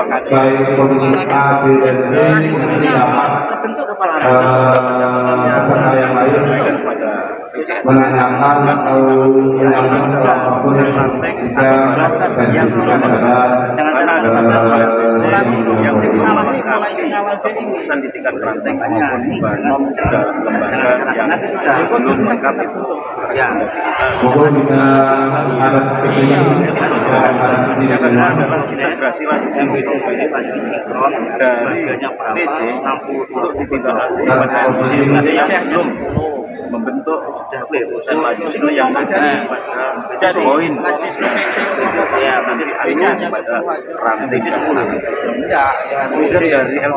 baik komisi A, B, dan D, siapa peserta yang lain menanyakan atau menanyakan apapun yang bisa yang keputusan di tingkat ranting maupun Banom juga lembaga yang belum lengkap itu mungkin bisa ada seperti ini adalah integrasi lagi sinkron dari TJ untuk ditindaklanjuti pada TJ yang belum membentuk keputusan majelis yang ada pada poin ya nanti akhirnya pada ranting kemudian dari LPN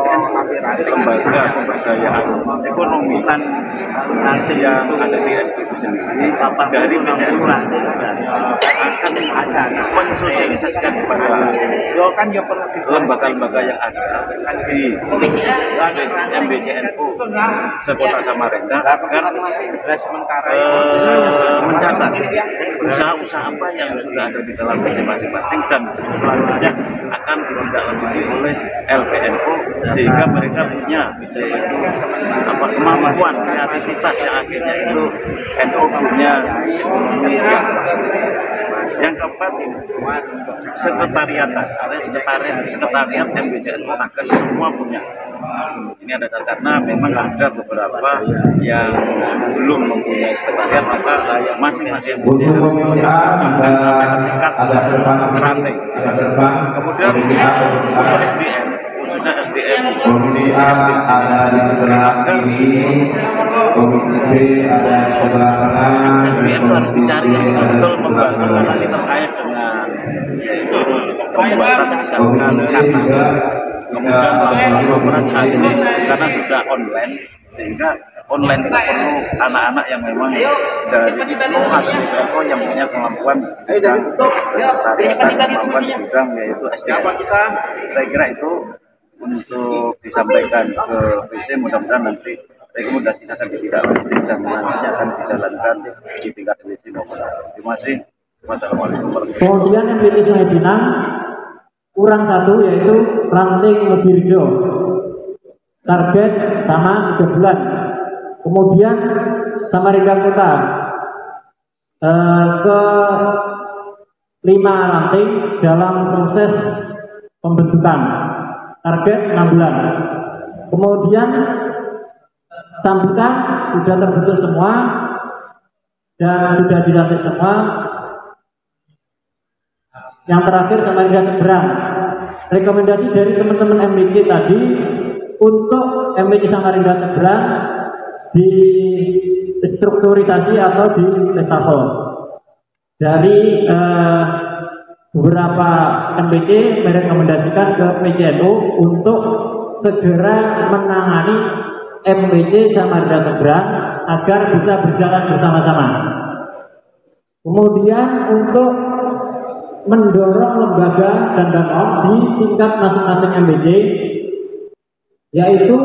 lembaga pemberdayaan ekonomi nanti yang ada di NP itu sendiri dari PJN akan mensosialisasikan kepada lembaga-lembaga yang ada di MBCNU sekota Samarinda agar mencatat usaha-usaha apa yang sudah ada di dalam PJ masing-masing dan selanjutnya akan ditindaklanjuti oleh LPNU sehingga mereka punya kemampuan kreativitas yang akhirnya itu NU punya yang keempat sekretariat atau sekretariat MBCNU agar semua punya ini ada karena memang ada beberapa yang belum mempunyai sekretariat maka masing-masing MBCNU harus mengembangkan sampai ke tingkat ranting. Kemudian untuk SDM khususnya SDM di MBC agar SDM itu harus dicari yang betul membantu karena ini terkait dengan pembuatan misalkan kata kemudian laporan saat ini karena sudah online sehingga online itu perlu anak-anak yang memang dari IPO atau BPO yang punya kemampuan bidang kemampuan di bidang yaitu SDM. Saya kira itu untuk disampaikan ke PC, mudah-mudahan nanti rekomendasi akan ditindaklanjuti dan nantinya akan dijalankan di tingkat MBC maupun. Terima kasih. Wassalamualaikum warahmatullahi wabarakatuh. Kemudian MBC Sungai Pinang kurang satu yaitu ranting Modirjo, target sama 3 bulan. Kemudian Samarinda Kota ke 5 ranting dalam proses pembentukan, target 6 bulan. Kemudian Sambutan sudah terbentuk semua dan sudah dilantik semua. Yang terakhir Samarinda Seberang, rekomendasi dari teman-teman MBC tadi untuk MBC Samarinda Seberang di strukturisasi atau di reshuffle dari beberapa MBC merekomendasikan ke PJNU untuk segera menangani MBC Samarinda Seberang agar bisa berjalan bersama-sama. Kemudian untuk mendorong lembaga dan Banom di tingkat masing-masing MBC, yaitu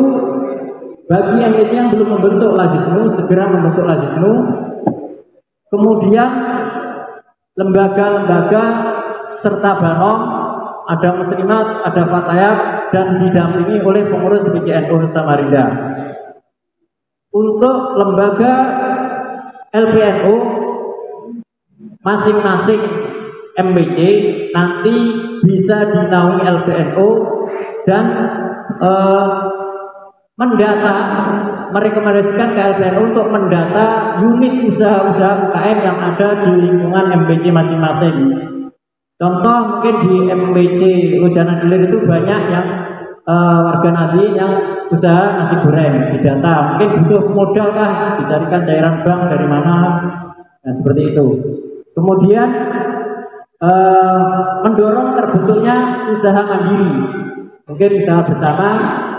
bagi MBC yang belum membentuk Lazisnu segera membentuk Lazisnu. Kemudian lembaga-lembaga serta Banom, ada Muslimat, ada Fatayat, dan didampingi oleh pengurus PJNU Samarinda. Untuk lembaga LPNU masing-masing MBC nanti bisa dinaungi LPNU dan mendata, merekomendasikan ke LPNU untuk mendata unit usaha-usaha UKM yang ada di lingkungan MBC masing-masing. Contoh mungkin di MBC Lujanan Ilir itu banyak yang warga Nadi yang usaha nasi goreng, didata mungkin butuh modal kah, dicarikan cairan bank dari mana, nah seperti itu. Kemudian mendorong terbentuknya usaha mandiri, mungkin usaha bersama,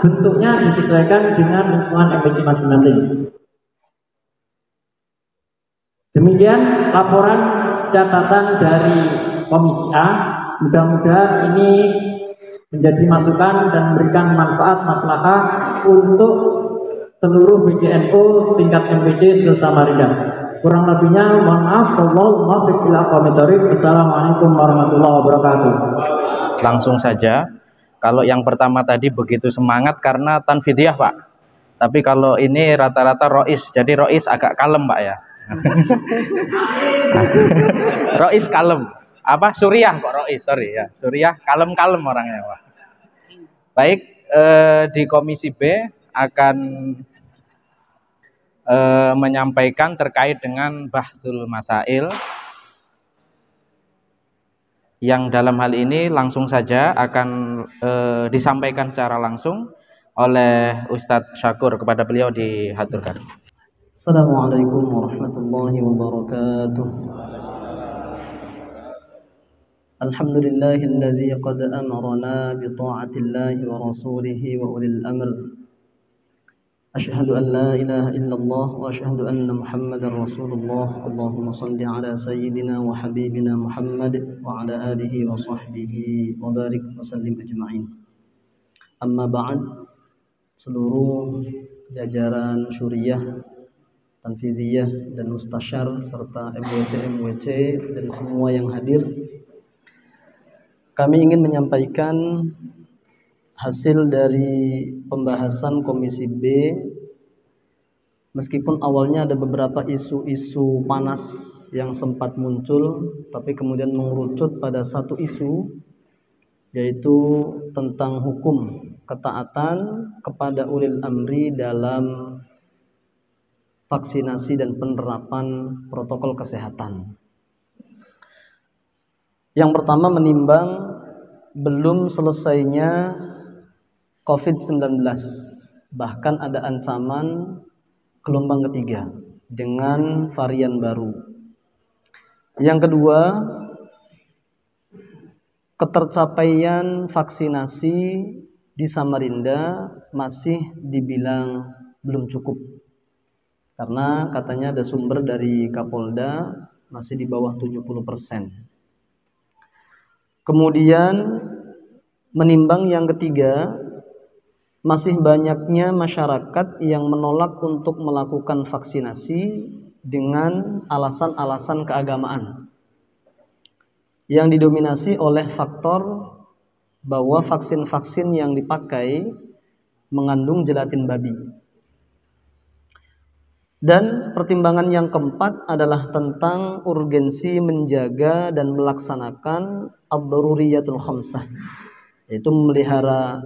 bentuknya disesuaikan dengan lingkungan MBC masing-masing. Demikian laporan catatan dari Komisi A. Mudah-mudahan ini menjadi masukan dan memberikan manfaat maslahah untuk seluruh PJNU tingkat MBC se-Samarinda. Kurang lebihnya mohon maaf. Wallahul muwaffiq ila aqwamit thoriq. Assalamualaikum warahmatullahi wabarakatuh. Langsung saja Kalau yang pertama tadi begitu semangat karena tanfidiyah Pak. Tapi kalau ini rata-rata rois, jadi rois agak kalem Pak ya. Rois kalem. Apa Suriah kok rois? Sorry ya, Suriah kalem-kalem orangnya Pak. Baik, di Komisi B akan menyampaikan terkait dengan bahsul masail, yang dalam hal ini langsung saja akan disampaikan secara langsung oleh Ustadz Syakur. Kepada beliau dihaturkan. Assalamualaikum warahmatullahi wabarakatuh. Alhamdulillahilladzi qad amarna bi ta'atillahi wa rasulihi wa ulil amr. Asyhadu an la ilaha illallah wa asyhadu anna Muhammadar Rasulullah. Allahumma shalli ala sayyidina wa habibina Muhammad wa ala alihi wa sahbihi wa barik wa sallim ajma'in. Amma ba'd, seluruh jajaran syuriyah, tanfidiyah dan mustasyar serta MWC dan semua yang hadir, kami ingin menyampaikan hasil dari pembahasan Komisi B. Meskipun awalnya ada beberapa isu-isu panas yang sempat muncul, tapi kemudian mengerucut pada satu isu, yaitu tentang hukum ketaatan kepada ulil amri dalam vaksinasi dan penerapan protokol kesehatan. Yang pertama, menimbang belum selesainya COVID-19, bahkan ada ancaman gelombang ketiga dengan varian baru. Yang kedua, ketercapaian vaksinasi di Samarinda masih dibilang belum cukup, karena katanya ada sumber dari Kapolda masih di bawah 70%. Kemudian menimbang yang ketiga, masih banyaknya masyarakat yang menolak untuk melakukan vaksinasi dengan alasan-alasan keagamaan yang didominasi oleh faktor bahwa vaksin-vaksin yang dipakai mengandung gelatin babi. Dan pertimbangan yang keempat adalah tentang urgensi menjaga dan melaksanakan ad-daruriyatul khamsah, yaitu memelihara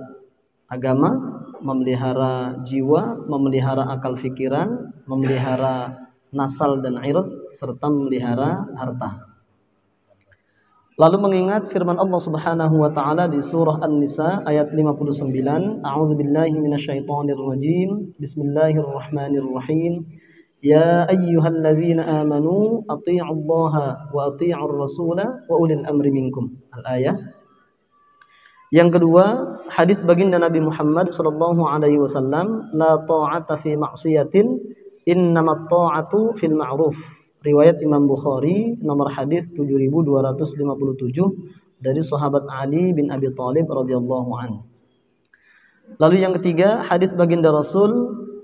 agama, memelihara jiwa, memelihara akal fikiran, memelihara nasal dan ird, serta memelihara harta. Lalu mengingat firman Allah Subhanahu wa taala di surah An-Nisa ayat 59, A'udzubillahi minasyaitonirrajim. Bismillahirrahmanirrahim. Ya ayyuhalladzina amanu athi'ullaha wa athi'ur rasula wa ulil amri minkum. Al-ayah. Yang kedua, hadis baginda Nabi Muhammad sallallahu alaihi wasallam, la ta'ata fi ma'siyatin, innamat ta'atu fil ma'ruf. Riwayat Imam Bukhari, nomor hadis 7257 dari sahabat Ali bin Abi Thalib radhiyallahu anhu. Lalu yang ketiga, hadis baginda Rasul,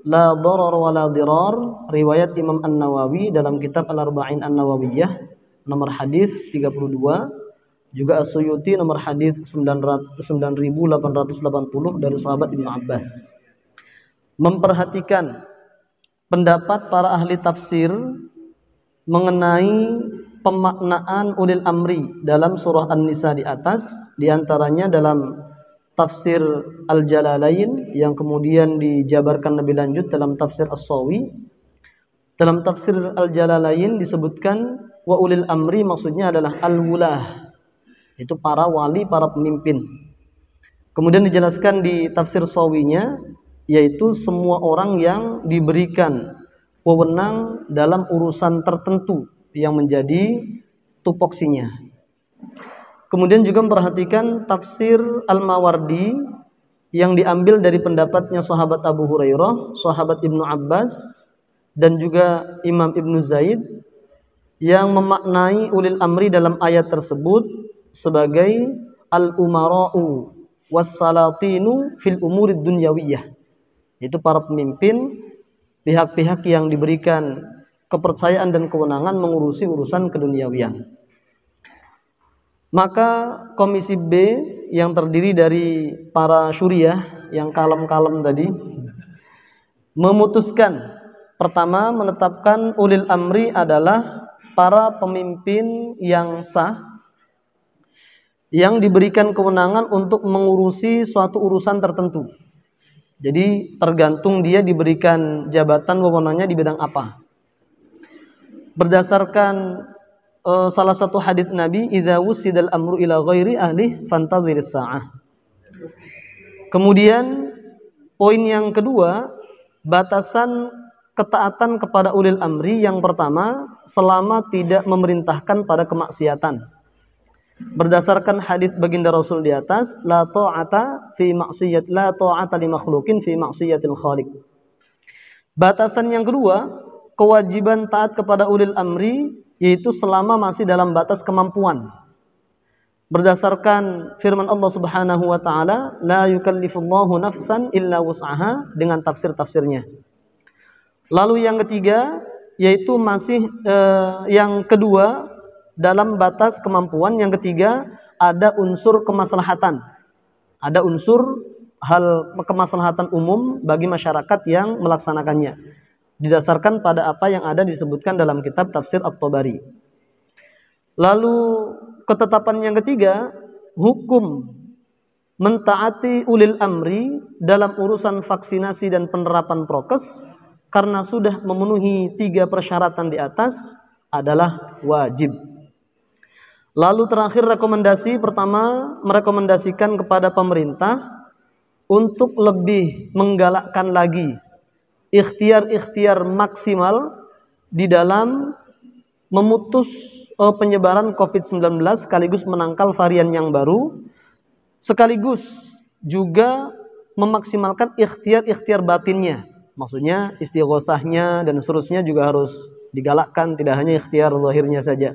la darar wa la dirar, riwayat Imam An-Nawawi dalam kitab Al-Arba'in An-Nawawiyah, nomor hadis 32, juga As-Suyuti nomor hadis 9880 dari sahabat Ibnu Abbas. Memperhatikan pendapat para ahli tafsir mengenai pemaknaan ulil amri dalam surah An-Nisa di atas, diantaranya dalam tafsir Al-Jalalain yang kemudian dijabarkan lebih lanjut dalam tafsir As-Sawi. Dalam tafsir Al-Jalalain disebutkan wa ulil amri maksudnya adalah al-wulah, itu para wali, para pemimpin. Kemudian dijelaskan di tafsir Sawinya, yaitu semua orang yang diberikan wewenang dalam urusan tertentu yang menjadi tupoksinya. Kemudian juga memperhatikan tafsir Al-Mawardi yang diambil dari pendapatnya sahabat Abu Hurairah, sahabat Ibnu Abbas, dan juga Imam Ibnu Zaid, yang memaknai ulil amri dalam ayat tersebut sebagai al-umara'u was-salatinu fil umurid dunyawiyah, itu para pemimpin, pihak-pihak yang diberikan kepercayaan dan kewenangan mengurusi urusan keduniawian. Maka Komisi B yang terdiri dari para syuriah yang kalem-kalem tadi memutuskan, pertama menetapkan ulil amri adalah para pemimpin yang sah yang diberikan kewenangan untuk mengurusi suatu urusan tertentu. Jadi tergantung dia diberikan jabatan wewenangnya di bidang apa. Berdasarkan salah satu hadis Nabi, idza wusidal amru ila ghairi ahli fantadhiris sa'ah. Kemudian poin yang kedua, batasan ketaatan kepada ulil amri yang pertama selama tidak memerintahkan pada kemaksiatan. Berdasarkan hadis baginda Rasul di atas, la ta'ata li makhluqin fi maksiatil khaliq. Batasan yang kedua, kewajiban taat kepada ulil amri yaitu selama masih dalam batas kemampuan. Berdasarkan firman Allah Subhanahu wa taala, la yukallifullahu nafsan illa wus'aha, dengan tafsir-tafsirnya. Lalu yang ketiga yaitu masih yang kedua dalam batas kemampuan, yang ketiga ada unsur kemaslahatan. Ada unsur hal kemaslahatan umum bagi masyarakat yang melaksanakannya. Didasarkan pada apa yang ada disebutkan dalam kitab Tafsir At-Tabari. Lalu ketetapan yang ketiga, hukum mentaati ulil amri dalam urusan vaksinasi dan penerapan prokes karena sudah memenuhi 3 persyaratan di atas adalah wajib. Lalu terakhir rekomendasi, pertama merekomendasikan kepada pemerintah untuk lebih menggalakkan lagi ikhtiar-ikhtiar maksimal di dalam memutus penyebaran COVID-19 sekaligus menangkal varian yang baru, sekaligus juga memaksimalkan ikhtiar-ikhtiar batinnya. Maksudnya istighosahnya dan seterusnya juga harus digalakkan, tidak hanya ikhtiar zahirnya saja.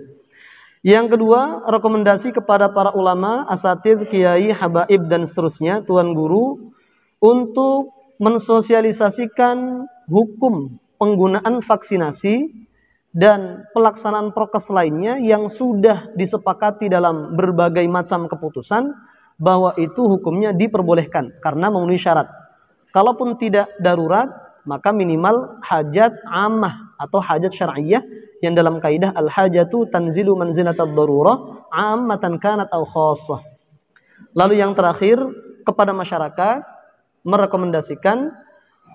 Yang kedua, rekomendasi kepada para ulama, asatidz, kiai, habaib dan seterusnya, tuan guru, untuk mensosialisasikan hukum penggunaan vaksinasi dan pelaksanaan prokes lainnya yang sudah disepakati dalam berbagai macam keputusan bahwa itu hukumnya diperbolehkan karena memenuhi syarat. Kalaupun tidak darurat, maka minimal hajat ammah atau hajat syar'iyyah yang dalam kaidah al-hajatu tanzilu manzilatad darurah ammatan kanat aw khassah. Lalu yang terakhir, kepada masyarakat merekomendasikan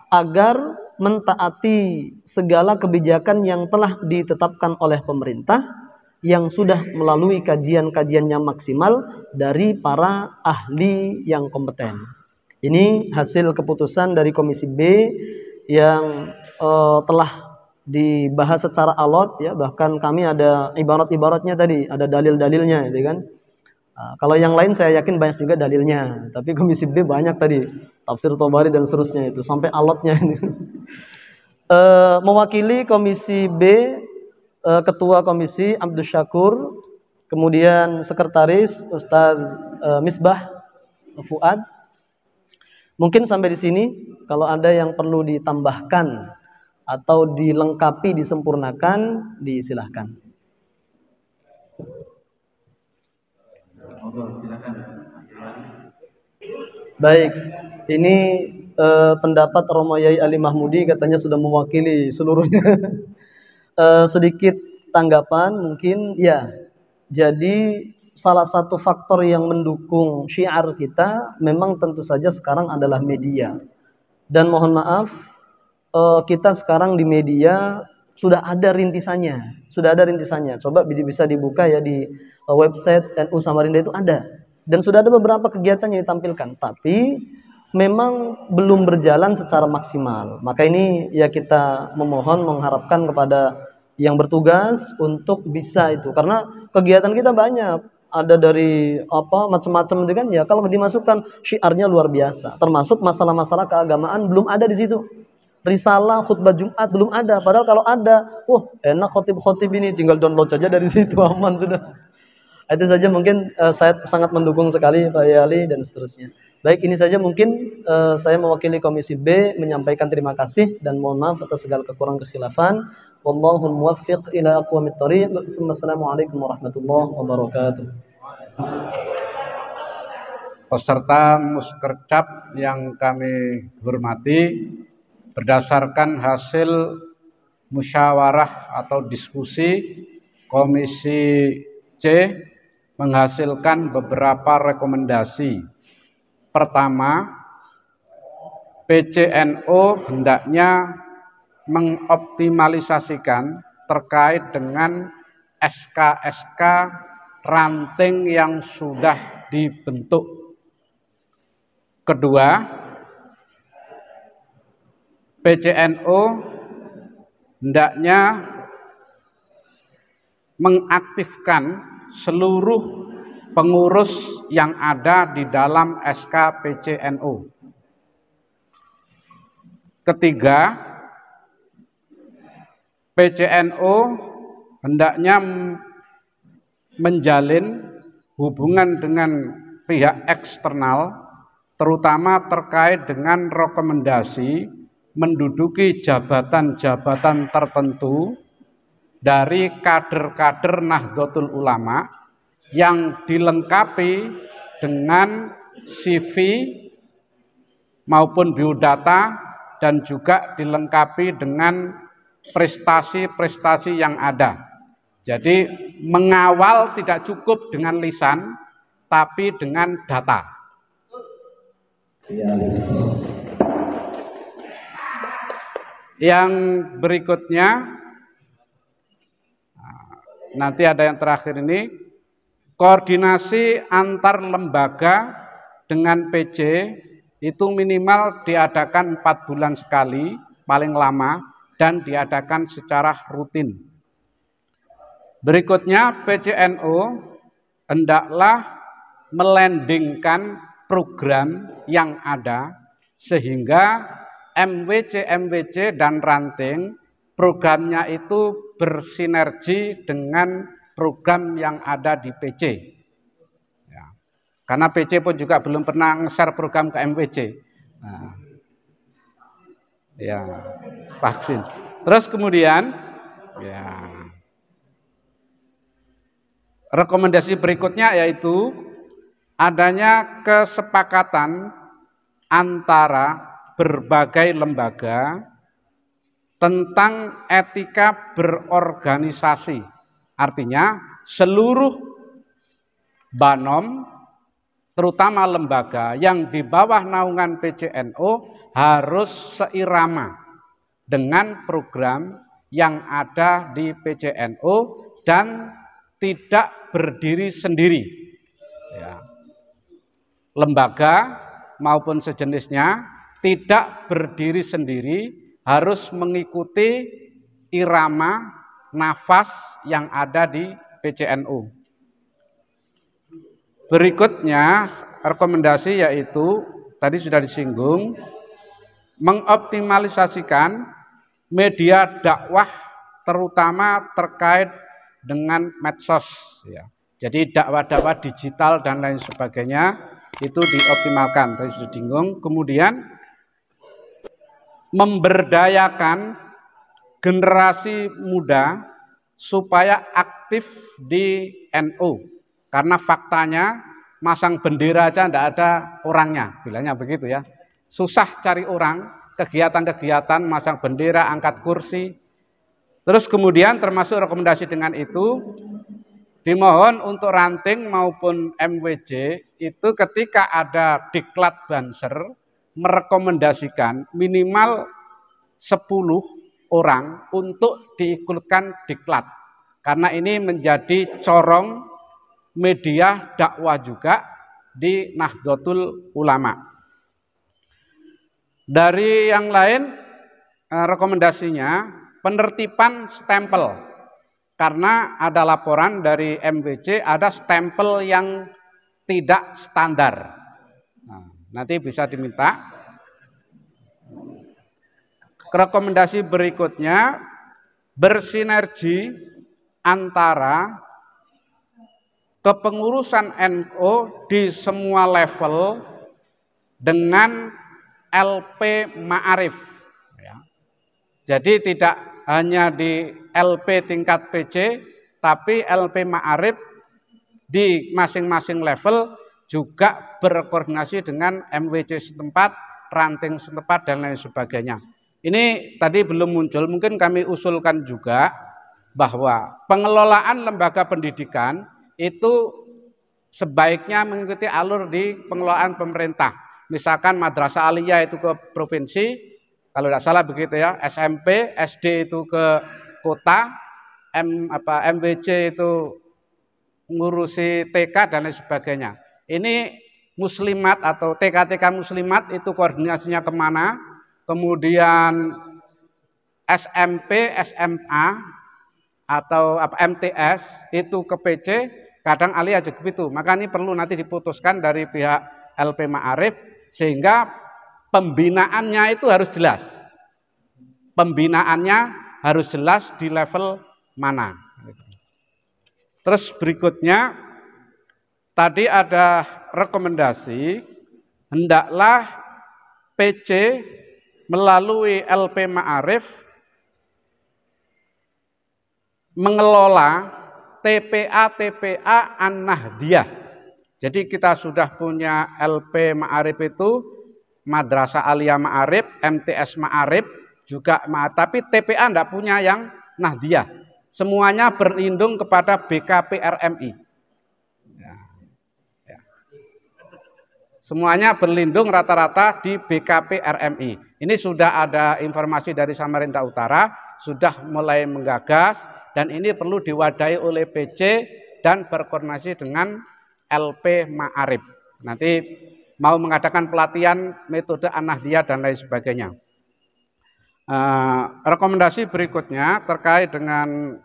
agar mentaati segala kebijakan yang telah ditetapkan oleh pemerintah yang sudah melalui kajian-kajian yang maksimal dari para ahli yang kompeten. Ini hasil keputusan dari Komisi B yang telah dibahas secara alot, ya, bahkan kami ada ibarat-ibaratnya tadi, ada dalil-dalilnya, gitu kan. Kalau yang lain saya yakin banyak juga dalilnya, tapi Komisi B banyak tadi, Tafsir Tabari dan seterusnya itu sampai alotnya ini. Mewakili Komisi B, Ketua Komisi Abdul Syakur, kemudian Sekretaris Ustadz Misbah Fuad. Mungkin sampai di sini. Kalau ada yang perlu ditambahkan atau dilengkapi, disempurnakan, disilahkan. Baik, ini pendapat Romo Yai Ali Mahmudi katanya sudah mewakili seluruhnya. Sedikit tanggapan mungkin, ya. Jadi salah satu faktor yang mendukung syiar kita memang tentu saja sekarang adalah media. Dan mohon maaf, kita sekarang di media sudah ada rintisannya. Coba bisa dibuka ya di website NU Samarinda itu ada. Dan sudah ada beberapa kegiatan yang ditampilkan. Tapi memang belum berjalan secara maksimal. Maka ini ya kita memohon, mengharapkan kepada yang bertugas untuk bisa itu. Karena kegiatan kita banyak. Ada dari macam-macam itu kan, ya kalau dimasukkan syiarnya luar biasa. Termasuk masalah-masalah keagamaan belum ada di situ. Risalah khutbah Jumat belum ada. Padahal kalau ada, enak khotib-khotib ini, tinggal download saja dari situ, aman sudah. Itu saja mungkin saya sangat mendukung sekali Pak Yali dan seterusnya. Baik, ini saja mungkin saya mewakili Komisi B menyampaikan terima kasih dan mohon maaf atas segala kekurangan kekhilafan. Wallahul muwaffiq ila aqwamit thoriq. Wassalamualaikum warahmatullahi wabarakatuh. peserta Muskercap yang kami hormati, berdasarkan hasil musyawarah atau diskusi, Komisi C menghasilkan beberapa rekomendasi. Pertama, PCNO hendaknya mengoptimalisasikan terkait dengan SK-SK ranting yang sudah dibentuk. Kedua, PCNO hendaknya mengaktifkan seluruh pengurus yang ada di dalam SK PCNO. Ketiga, PCNO hendaknya menjalin hubungan dengan pihak eksternal, terutama terkait dengan rekomendasi menduduki jabatan-jabatan tertentu dari kader-kader Nahdlatul Ulama yang dilengkapi dengan CV maupun biodata dan juga dilengkapi dengan prestasi-prestasi yang ada. Jadi mengawal tidak cukup dengan lisan, tapi dengan data. Yang berikutnya, nanti ada yang terakhir ini, koordinasi antar lembaga dengan PJ itu minimal diadakan 4 bulan sekali, paling lama, dan diadakan secara rutin. Berikutnya, PCNO hendaklah melandingkan program yang ada, sehingga MWC dan ranting programnya itu bersinergi dengan program yang ada di PC. Ya. Karena PC pun juga belum pernah nge-share program ke MWC. Nah, ya, vaksin. Terus kemudian, ya, rekomendasi berikutnya yaitu adanya kesepakatan antara berbagai lembaga tentang etika berorganisasi. Artinya seluruh banom, terutama lembaga yang di bawah naungan PCNO harus seirama dengan program yang ada di PCNO dan tidak berdiri sendiri. Ya. Lembaga maupun sejenisnya tidak berdiri sendiri, harus mengikuti irama nafas yang ada di PCNO. Berikutnya rekomendasi yaitu tadi sudah disinggung, mengoptimalisasikan media dakwah terutama terkait dengan medsos. Ya. Jadi dakwah-dakwah digital dan lain sebagainya itu dioptimalkan. Tadi sudah disinggung. Kemudian memberdayakan generasi muda supaya aktif di NU. Karena faktanya masang bendera aja tidak ada orangnya, bilangnya begitu ya. Susah cari orang, kegiatan-kegiatan masang bendera, angkat kursi. Terus kemudian termasuk rekomendasi dengan itu, dimohon untuk ranting maupun MWJ itu ketika ada diklat banser, merekomendasikan minimal 10 orang untuk diikutkan diklat. Karena ini menjadi corong media dakwah juga di Nahdlatul Ulama. Dari yang lain rekomendasinya penertiban stempel. Karena ada laporan dari MWC ada stempel yang tidak standar. Nah, nanti bisa diminta. Rekomendasi berikutnya bersinergi antara kepengurusan NU di semua level dengan LP Ma'arif. Ya. Jadi tidak hanya di LP tingkat PC, tapi LP Ma'arif di masing-masing level juga berkoordinasi dengan MWC setempat, ranting setempat, dan lain sebagainya. Ini tadi belum muncul, mungkin kami usulkan juga bahwa pengelolaan lembaga pendidikan itu sebaiknya mengikuti alur di pengelolaan pemerintah. Misalkan madrasah aliyah itu ke provinsi, kalau tidak salah begitu ya, SMP, SD itu ke kota, MWC itu ngurusi TK dan lain sebagainya. Ini muslimat atau TK-TK muslimat itu koordinasinya kemana, kemudian SMP, SMA atau MTS itu ke PC, kadang aliyah juga begitu. Maka ini perlu nanti diputuskan dari pihak LP Ma'arif sehingga pembinaannya itu harus jelas. Pembinaannya harus jelas di level mana. Terus berikutnya tadi ada rekomendasi hendaklah PC melalui LP Ma'arif mengelola TPA An-Nahdiyah. Jadi kita sudah punya LP Ma'arif itu Madrasah Aliyah Ma'arif, MTS Ma'arif juga, tapi TPA enggak punya yang Nahdiyah. Semuanya berlindung kepada BKP RMI. Semuanya berlindung rata-rata di BKP RMI. Ini sudah ada informasi dari Samarinda Utara, sudah mulai menggagas, dan ini perlu diwadahi oleh PC dan berkoordinasi dengan LP Ma'arif. Nanti mau mengadakan pelatihan metode An-Nahdiyah dan lain sebagainya. Rekomendasi berikutnya terkait dengan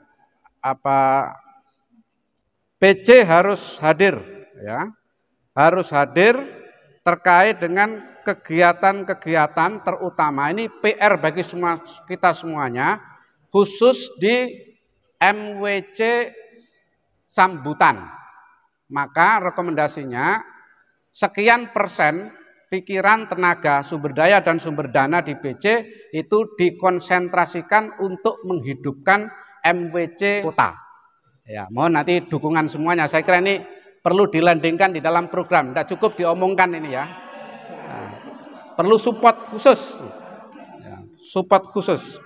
PC harus hadir, ya, harus hadir terkait dengan kegiatan-kegiatan terutama ini PR bagi semua kita semuanya, khusus di MWC sambutan. Maka rekomendasinya sekian persen pikiran, tenaga, sumber daya dan sumber dana di PC itu dikonsentrasikan untuk menghidupkan MWC kota. Ya, mohon nanti dukungan semuanya. Saya kira ini perlu dilandingkan di dalam program, tidak cukup diomongkan ini ya. Nah, perlu support khusus, ya, support khusus.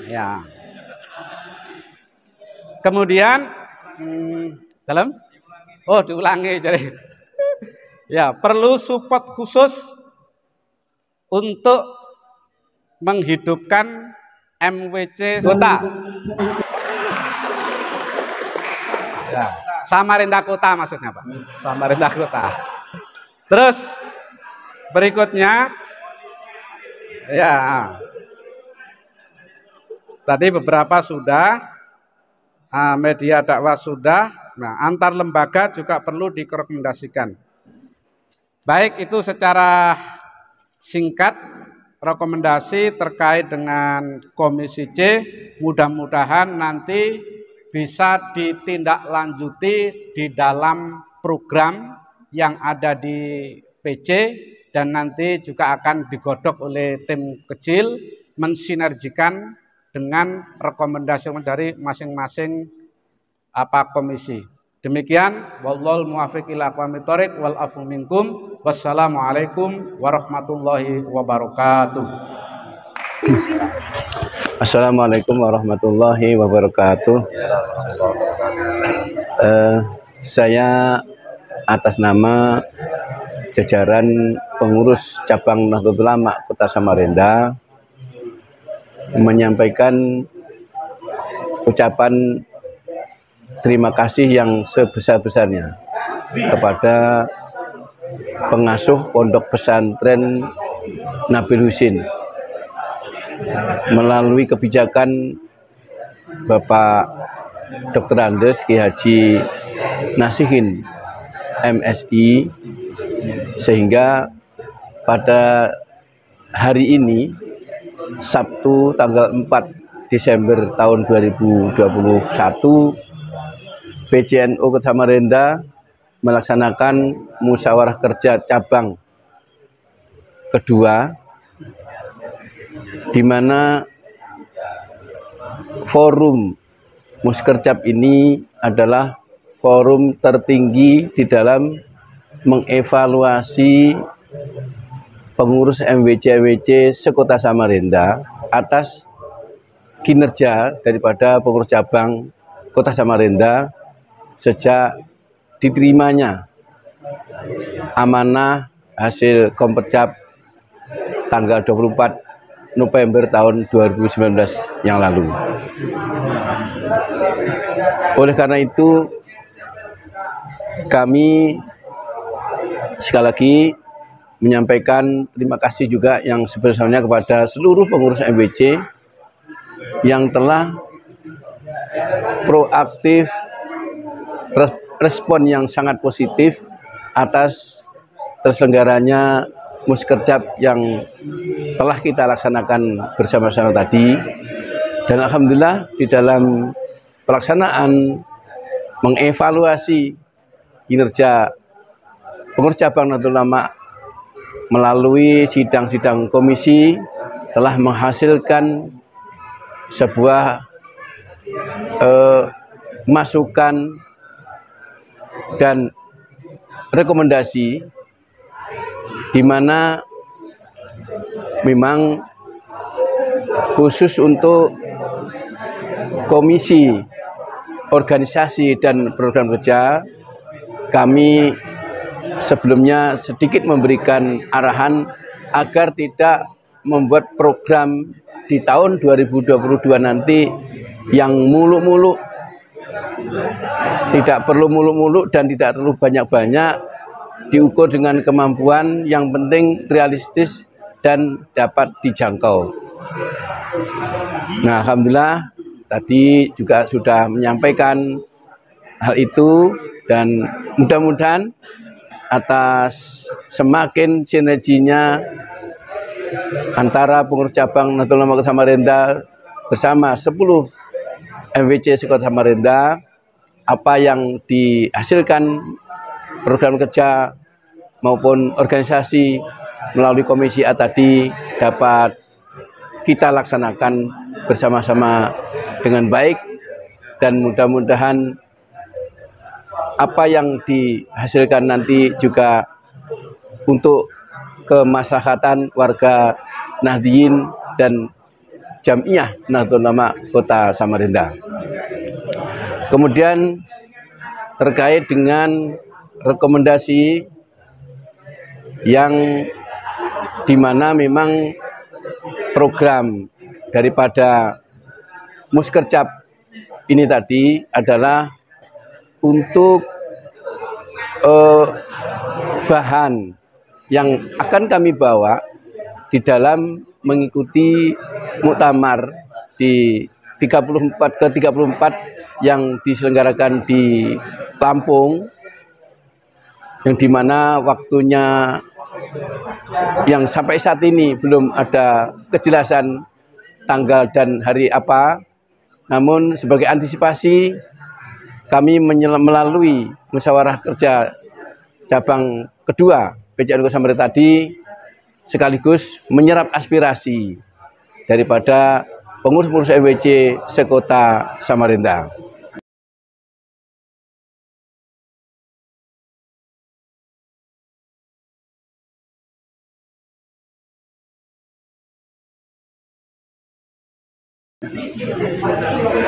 Ya. Kemudian diulangi jadi. Ya, perlu support khusus untuk menghidupkan MWC kota. Ya, Samarinda Kota maksudnya Pak. Samarinda Kota. Terus berikutnya, ya, tadi beberapa sudah, media dakwah sudah. Nah, antar lembaga juga perlu direkomendasikan. Baik, itu secara singkat rekomendasi terkait dengan Komisi C. Mudah-mudahan nanti bisa ditindaklanjuti di dalam program yang ada di PC dan nanti juga akan digodok oleh tim kecil mensinergikan dengan rekomendasi dari masing-masing komisi. Demikian, wallahul muwaffiq ila aqwamit thoriq wal afu minkum. Wassalamualaikum warahmatullahi wabarakatuh. Assalamualaikum warahmatullahi wabarakatuh. Saya atas nama jajaran pengurus cabang Nahdlatul Ulama Kota Samarinda menyampaikan ucapan terima kasih yang sebesar-besarnya kepada pengasuh Pondok Pesantren Nabil Husin melalui kebijakan Bapak Dr. Andes Ki Haji Nasihin MSI, sehingga pada hari ini Sabtu tanggal 4 Desember tahun 2021 PCNU Kota Samarinda melaksanakan musyawarah kerja cabang kedua, di mana forum Muskercap ini adalah forum tertinggi di dalam mengevaluasi pengurus MWC sekota Samarinda atas kinerja daripada pengurus cabang Kota Samarinda sejak diterimanya amanah hasil Kompercap tanggal 24 November tahun 2019 yang lalu. Oleh karena itu, kami sekali lagi menyampaikan terima kasih juga yang sebesar-besarnya kepada seluruh pengurus MWC yang telah proaktif, respon yang sangat positif atas terselenggaranya Muskercap yang telah kita laksanakan bersama-sama tadi. Dan alhamdulillah di dalam pelaksanaan mengevaluasi kinerja pengurus cabang Nahdlatul Ulama melalui sidang-sidang komisi telah menghasilkan sebuah masukan dan rekomendasi di mana memang khusus untuk komisi organisasi dan program kerja kami sebelumnya sedikit memberikan arahan agar tidak membuat program di tahun 2022 nanti yang muluk-muluk, tidak perlu muluk-muluk dan tidak terlalu banyak-banyak, diukur dengan kemampuan, yang penting realistis dan dapat dijangkau. Nah, alhamdulillah tadi juga sudah menyampaikan hal itu dan mudah-mudahan atas semakin sinerginya antara pengurus cabang Nahdlatul Ulama Kota Samarinda bersama 10 MWC sekota Samarinda, apa yang dihasilkan program kerja maupun organisasi melalui komisi A tadi dapat kita laksanakan bersama-sama dengan baik, dan mudah-mudahan apa yang dihasilkan nanti juga untuk kemaslahatan warga Nahdliyin dan Jamiah Nahdlatul Ulama Kota Samarinda. Kemudian terkait dengan rekomendasi yang dimana memang program daripada Muskercap ini tadi adalah untuk bahan yang akan kami bawa di dalam mengikuti muktamar di 34 yang diselenggarakan di Lampung, yang dimana waktunya yang sampai saat ini belum ada kejelasan tanggal dan hari apa. Namun sebagai antisipasi kami melalui musyawarah kerja cabang kedua PCNU Kota Samarinda tadi sekaligus menyerap aspirasi daripada pengurus-pengurus MWC sekota Samarinda.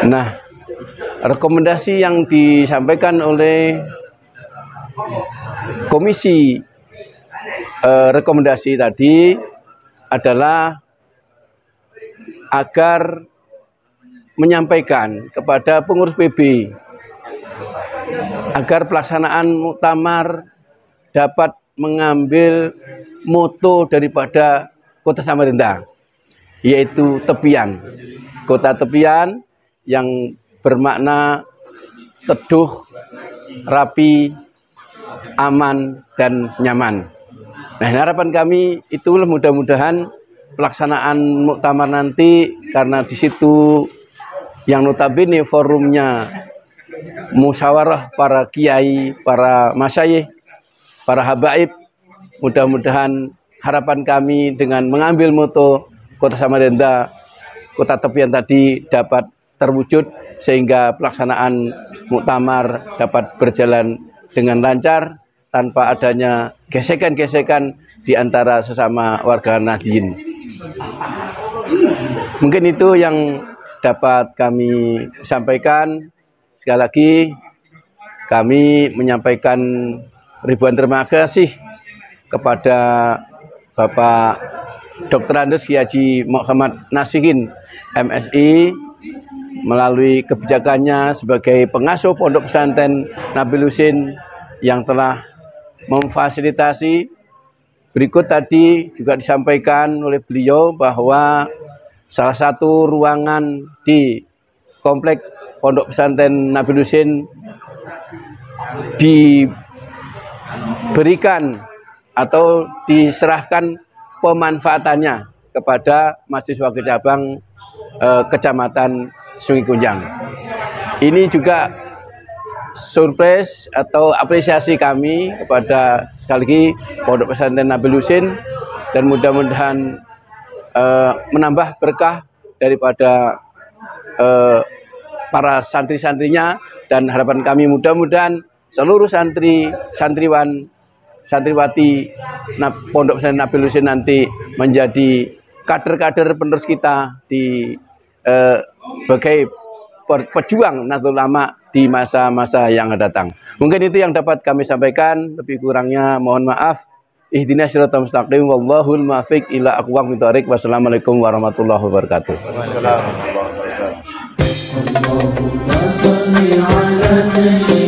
Nah, rekomendasi yang disampaikan oleh komisi rekomendasi tadi adalah agar menyampaikan kepada pengurus PB agar pelaksanaan muktamar dapat mengambil moto daripada Kota Samarinda, yaitu tepian. Kota tepian yang bermakna teduh, rapi, aman, dan nyaman. Nah, harapan kami itulah mudah-mudahan pelaksanaan muktamar nanti, karena di situ yang notabene forumnya musyawarah para kiai, para masyayikh, para habaib, mudah-mudahan harapan kami dengan mengambil moto Kota Samarinda, Kota Tepian tadi dapat terwujud sehingga pelaksanaan muktamar dapat berjalan dengan lancar tanpa adanya gesekan-gesekan di antara sesama warga Nahdliyin. Mungkin itu yang dapat kami sampaikan. Sekali lagi kami menyampaikan ribuan terima kasih kepada Bapak Dr. Andes Kiai Haji Muhammad Nasihin MSI melalui kebijakannya sebagai pengasuh Pondok Pesantren Nabil Husain yang telah memfasilitasi. Berikut tadi juga disampaikan oleh beliau bahwa salah satu ruangan di komplek Pondok Pesantren Nabil Husain diberikan atau diserahkan pemanfaatannya kepada mahasiswa cabang Kecamatan Sungai Kunjang. Ini juga surprise atau apresiasi kami kepada sekali lagi Pondok Pesantren Nabil Husain, dan mudah-mudahan menambah berkah daripada para santri-santrinya, dan harapan kami mudah-mudahan seluruh santriwan santriwati Pondok Pesantren Nabil Husain nanti menjadi kader-kader penerus kita di sebagai pejuang Nahdlatul Ulama di masa-masa yang akan datang. Mungkin itu yang dapat kami sampaikan, lebih kurangnya mohon maaf. Ihdinas siratal mustaqim wallahul muwaffiq ila aqwamit thoriq. Wassalamualaikum warahmatullahi wabarakatuh. Waalaikumsalam warahmatullahi wabarakatuh.